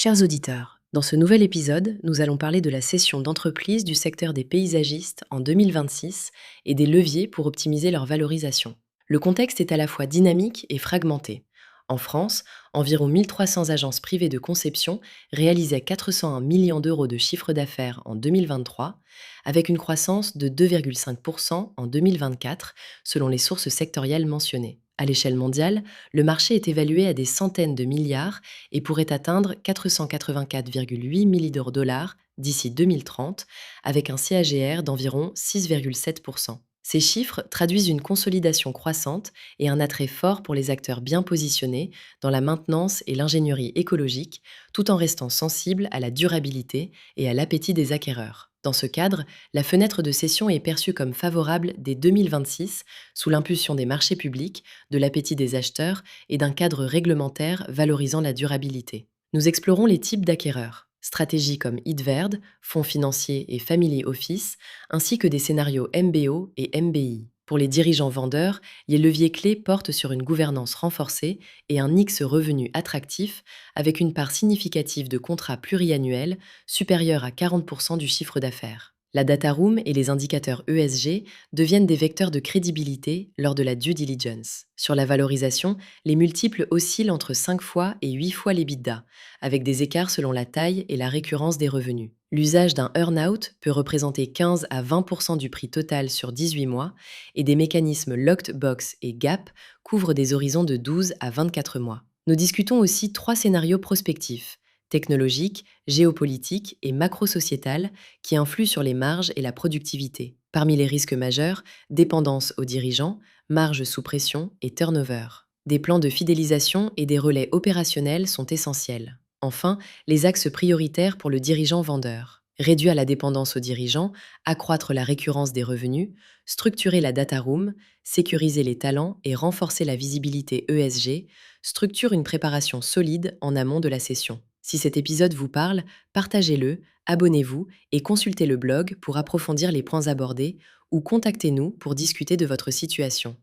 Chers auditeurs, dans ce nouvel épisode, nous allons parler de la cession d'entreprises du secteur des paysagistes en 2026 et des leviers pour optimiser leur valorisation. Le contexte est à la fois dynamique et fragmenté. En France, environ 1300 agences privées de conception réalisaient 401 millions d'euros de chiffre d'affaires en 2023, avec une croissance de 2,5% en 2024, selon les sources sectorielles mentionnées. À l'échelle mondiale, le marché est évalué à des centaines de milliards et pourrait atteindre 484,8 milliards de dollars d'ici 2030, avec un CAGR d'environ 6,7%. Ces chiffres traduisent une consolidation croissante et un attrait fort pour les acteurs bien positionnés dans la maintenance et l'ingénierie écologique, tout en restant sensibles à la durabilité et à l'appétit des acquéreurs. Dans ce cadre, la fenêtre de cession est perçue comme favorable dès 2026 sous l'impulsion des marchés publics, de l'appétit des acheteurs et d'un cadre réglementaire valorisant la durabilité. Nous explorons les types d'acquéreurs, stratégies comme Idverd, fonds financiers et family office, ainsi que des scénarios MBO et MBI. Pour les dirigeants vendeurs, les leviers clés portent sur une gouvernance renforcée et un X revenu attractif avec une part significative de contrats pluriannuels supérieure à 40% du chiffre d'affaires. La data room et les indicateurs ESG deviennent des vecteurs de crédibilité lors de la due diligence. Sur la valorisation, les multiples oscillent entre 5 fois et 8 fois l'EBITDA, avec des écarts selon la taille et la récurrence des revenus. L'usage d'un earn-out peut représenter 15 à 20% du prix total sur 18 mois et des mécanismes Locked Box et Gap couvrent des horizons de 12 à 24 mois. Nous discutons aussi 3 scénarios prospectifs, technologiques, géopolitiques et macro-sociétal, qui influent sur les marges et la productivité. Parmi les risques majeurs, dépendance aux dirigeants, marge sous pression et turnover. Des plans de fidélisation et des relais opérationnels sont essentiels. Enfin, les axes prioritaires pour le dirigeant vendeur. Réduire la dépendance aux dirigeants, accroître la récurrence des revenus, structurer la data room, sécuriser les talents et renforcer la visibilité ESG, structure une préparation solide en amont de la session. Si cet épisode vous parle, partagez-le, abonnez-vous et consultez le blog pour approfondir les points abordés ou contactez-nous pour discuter de votre situation.